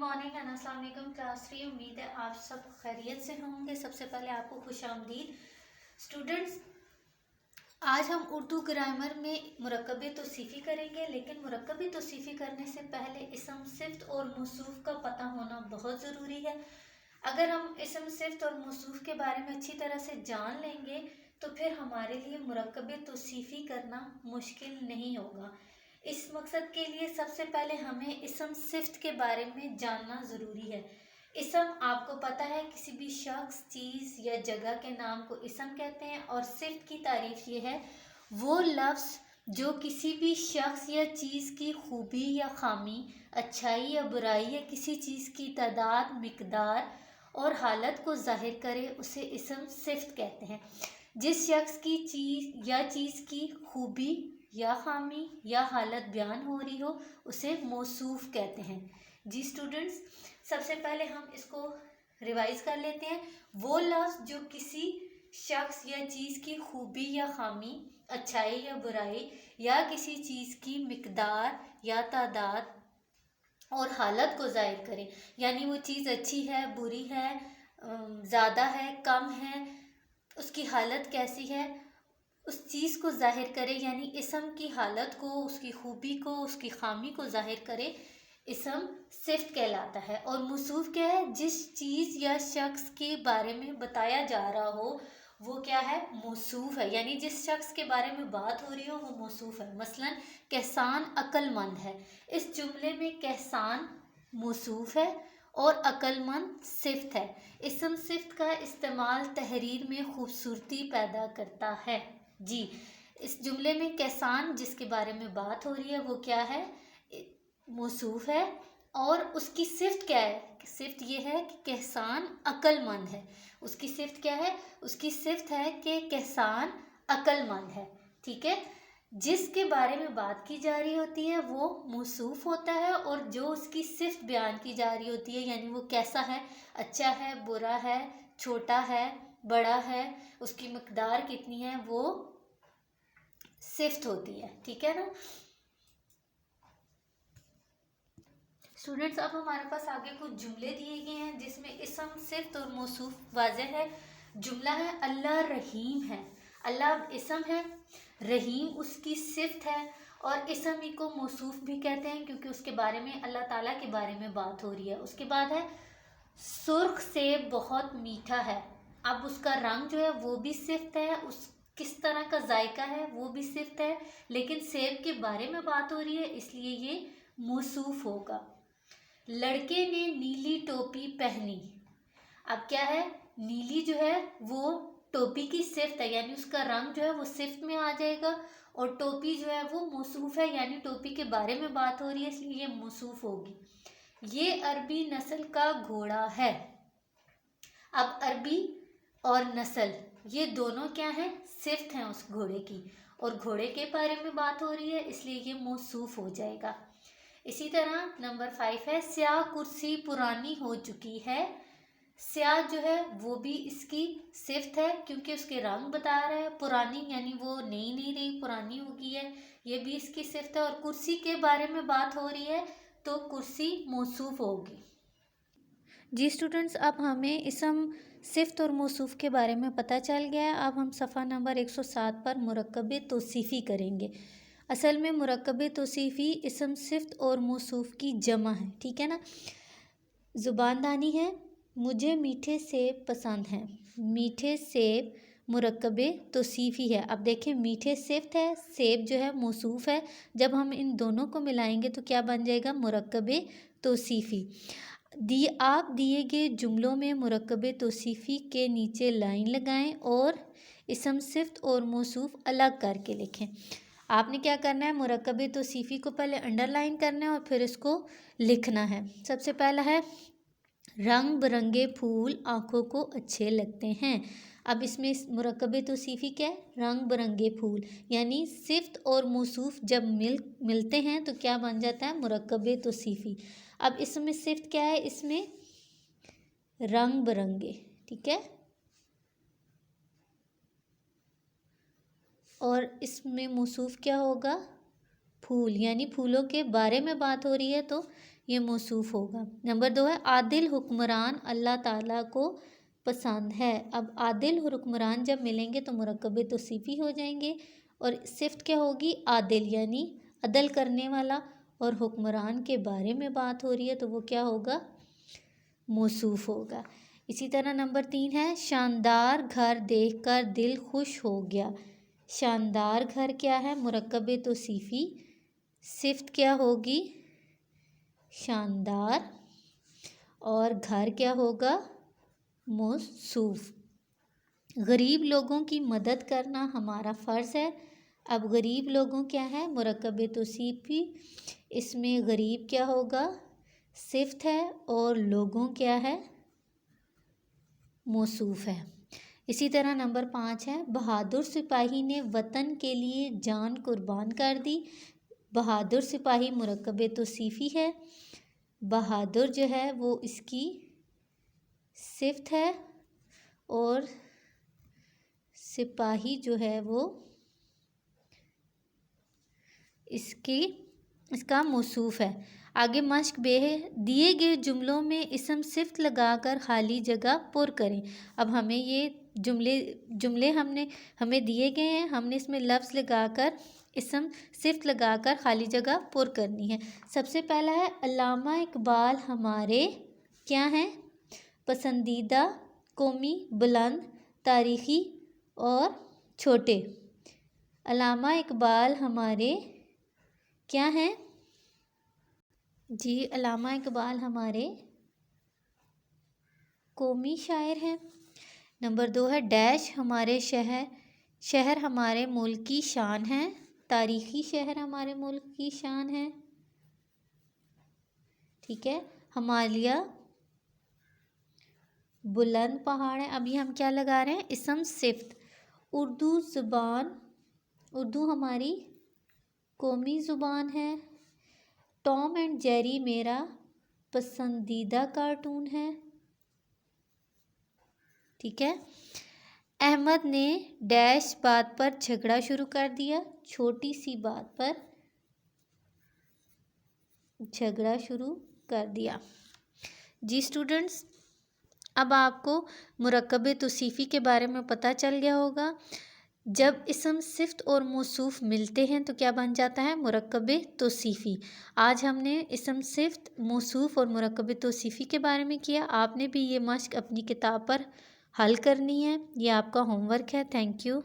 Morning and अस्सलाम वालेकुम class 3। उम्मीद है आप सब खैरियत से होंगे। सबसे पहले आपको खुशामदीद स्टूडेंट्स। आज हम उर्दू ग्रामर में मुरक्कबे तौसीफ़ी करेंगे, लेकिन मुरक्कबे तौसीफ़ी करने से पहले इसम सिफ्त और मौसूफ़ का पता होना बहुत ज़रूरी है। अगर हम इसम सिफ्त और मौसूफ़ के बारे में अच्छी तरह से जान लेंगे तो फिर हमारे लिए मुरक्कबे तौसीफ़ी करना मुश्किल नहीं होगा। इस मकसद के लिए सबसे पहले हमें इसम सिफ्त के बारे में जानना ज़रूरी है। इसम आपको पता है, किसी भी शख्स, चीज़ या जगह के नाम को इसम कहते हैं। और सिफ्त की तारीफ ये है, वो लफ्ज़ जो किसी भी शख्स या चीज़ की खूबी या खामी, अच्छाई या बुराई या किसी चीज़ की तादाद, मिकदार और हालत को ज़ाहिर करे, उसे इसम सिफ्त कहते हैं। जिस शख्स की चीज़ या चीज़ की खूबी या खामी या हालत बयान हो रही हो, उसे मौसूफ कहते हैं। जी स्टूडेंट्स, सबसे पहले हम इसको रिवाइज कर लेते हैं। वो लफ्ज़ जो किसी शख्स या चीज़ की खूबी या खामी, अच्छाई या बुराई या किसी चीज़ की मिकदार या तादाद और हालत को ज़ाहिर करे, यानी वो चीज़ अच्छी है, बुरी है, ज़्यादा है, कम है, उसकी हालत कैसी है, उस चीज़ को ज़ाहिर करे, यानी इसम की हालत को, उसकी खूबी को, उसकी खामी को ज़ाहिर करे, इसम सिफ्त कहलाता है। और मौसूफ क्या है? जिस चीज़ या शख्स के बारे में बताया जा रहा हो वो क्या है? मौसूफ है। यानी जिस शख्स के बारे में बात हो रही हो वो मौसूफ है। मसलन कहसान अक्लमंद है। इस जुमले में कहसान मौसूफ है और अक्लमंद सिफ्त है। इसम सिफ्त का इस्तेमाल तहरीर में खूबसूरती पैदा करता है। जी, इस जुमले में कहसान जिसके बारे में बात हो रही है वो क्या है? मौसूफ है। और उसकी सिफ्त क्या है? सिफ्त ये है कि कहसान अक्लमंद है। उसकी सिफ्त क्या है? उसकी सिफ्त है कि कहसान अक्लमंद है। ठीक है। जिसके बारे में बात की जा रही होती है वो मौसूफ होता है, और जो उसकी सिफ्त बयान की जा रही होती है, यानी वो कैसा है, अच्छा है, बुरा है, छोटा है, बड़ा है, उसकी मकदार कितनी है, वो सिफ्त होती है। ठीक है ना स्टूडेंट्स। अब हमारे पास आगे कुछ जुमले दिए गए हैं जिसमें इसम सिफ्त और मौसूफ वाज़ेह है। जुमला है, अल्लाह रहीम है। अल्लाह इसम है, रहीम उसकी सिफ्त है, और इसम ही को मौसूफ भी कहते हैं क्योंकि उसके बारे में, अल्लाह ताला के बारे में बात हो रही है। उसके बाद है, सुर्ख सेब बहुत मीठा है। अब उसका रंग जो है वो भी सिफ्त है, उस किस तरह का जायका है वो भी सिफ्त है, लेकिन सेब के बारे में बात हो रही है इसलिए ये मौसूफ होगा। लड़के ने नीली टोपी पहनी। अब क्या है? नीली जो है वो टोपी की सिफ्त है, यानी उसका रंग जो है वो सिफ्त में आ जाएगा, और टोपी जो है वो मौसूफ है, यानी टोपी के बारे में बात हो रही है इसलिए ये मौसूफ होगी। ये अरबी नस्ल का घोड़ा है। अब अरबी और नस्ल ये दोनों क्या है? सिफ्त हैं उस घोड़े की, और घोड़े के बारे में बात हो रही है इसलिए ये मौसूफ हो जाएगा। इसी तरह नंबर 5 है, स्याह कुर्सी पुरानी हो चुकी है। स्याह जो है वो भी इसकी सिफ्त है क्योंकि उसके रंग बता रहा है। पुरानी यानी वो नई नहीं रही, पुरानी हो गई है, ये भी इसकी सिफ्त है। और कुर्सी के बारे में बात हो रही है तो कुर्सी मौसूफ होगी। जी स्टूडेंट्स, अब हमें इसम सिफ्त और मौसूफ के बारे में पता चल गया है। अब हम सफ़ा नंबर 107 पर मुरक्कबे तौसीफ़ी करेंगे। असल में मुरक्कबे तौसीफ़ी इसम सिफ्त और मौसूफ की जमा है। ठीक है ना। ज़ुबानदानी है, मुझे मीठे सेब पसंद हैं। मीठे सेब मुरक्कबे तौसीफ़ी है। अब देखें, मीठे सिफ्त है, सेब जो है मौसूफ है। जब हम इन दोनों को मिलाएंगे तो क्या बन जाएगा? मुरक्कबे तौसीफ़ी। आप दिए गए जुमलों में मुरक्कबे तौसीफ़ी के नीचे लाइन लगाएं और इसम सिफ्त और मौसूफ अलग करके लिखें। आपने क्या करना है? मुरक्कबे तौसीफ़ी को पहले अंडरलाइन करना है और फिर इसको लिखना है। सबसे पहला है, रंग बिरंगे फूल आँखों को अच्छे लगते हैं। अब इसमें मुरक्कबे तौसीफ़ी क्या है? रंग बिरंगे फूल, यानी सिफ्त और मौसूफ जब मिलते हैं तो क्या बन जाता है? मुरक्कबे तौसीफ़ी। अब इसमें सिफ्त क्या है? इसमें रंग बिरंगे। ठीक है। और इसमें मौसूफ क्या होगा? फूल, यानी फूलों के बारे में बात हो रही है तो یہ موصوف ہوگا۔ نمبر 2 ہے عادل حکمران اللہ تعالیٰ کو پسند ہے۔ اب عادل اور حکمران جب ملیں گے تو مرکب توصیفی ہو جائیں گے، اور صفت کیا ہوگی؟ عادل، یعنی عدل کرنے والا، اور حکمران کے بارے میں بات ہو رہی ہے تو وہ کیا ہوگا؟ موصوف ہوگا۔ اسی طرح نمبر 3 ہے شاندار گھر دیکھ کر دل خوش ہو گیا۔ شاندار گھر کیا ہے؟ مرکب توصیفی، صفت کیا ہوگی؟ شاندار، اور گھر کیا ہوگا؟ موصوف۔ غریب لوگوں کی مدد کرنا ہمارا فرض ہے۔ اب غریب لوگوں کیا ہے؟ مرکب توصیفی، اس میں غریب کیا ہوگا؟ صفت ہے، اور لوگوں کیا ہے؟ موصوف ہے۔ اسی طرح نمبر 5 ہے بہادر سپاہی نے وطن کے لیے جان قربان کر دی۔ بہادر سپاہی مرکب توصیفی ہے، بہادر جو ہے وہ اس کی صفت ہے، اور سپاہی جو ہے وہ اس کا موصوف ہے۔ آگے مشق بے ہے دیے گئے جملوں میں اسم صفت لگا کر خالی جگہ پر کریں۔ اب ہمیں یہ جملے ہمیں دیے گئے ہیں، ہم نے اس میں لفظ لگا کر اسم صفت لگا کر خالی جگہ پر کرنی ہے۔ سب سے پہلا ہے علامہ اقبال ہمارے کیا ہیں؟ پسندیدہ، قومی، بلند، تاریخی اور چھوٹے۔ علامہ اقبال ہمارے کیا ہیں؟ جی علامہ اقبال ہمارے قومی شاعر ہیں۔ نمبر 2 ہے ڈیش ہمارے شہر ہمارے ملک کی شان ہے۔ تاریخی شہر ہمارے ملک کی شان ہے، ٹھیک ہے۔ ہمالیہ بلند پہاڑ ہے۔ ابھی ہم کیا لگا رہے ہیں؟ اسم صفت۔ اردو ہماری قومی زبان ہے۔ ٹام اینڈ جیری میرا پسندیدہ کارٹون ہے، ٹھیک ہے۔ احمد نے ڈیش بات پر جھگڑا شروع کر دیا، چھوٹی سی بات پر جھگڑا شروع کر دیا۔ جی اسٹوڈنٹس، اب آپ کو مرکب توصیفی کے بارے میں پتہ چل گیا ہوگا۔ جب اسم صفت اور موصوف ملتے ہیں تو کیا بن جاتا ہے؟ مرکب توصیفی۔ آج ہم نے اسم صفت، موصوف اور مرکب توصیفی کے بارے میں کیا۔ آپ نے بھی یہ مشق اپنی کتاب پر حل کرنی ہے، یہ آپ کا ہوم ورک ہے۔ Thank you.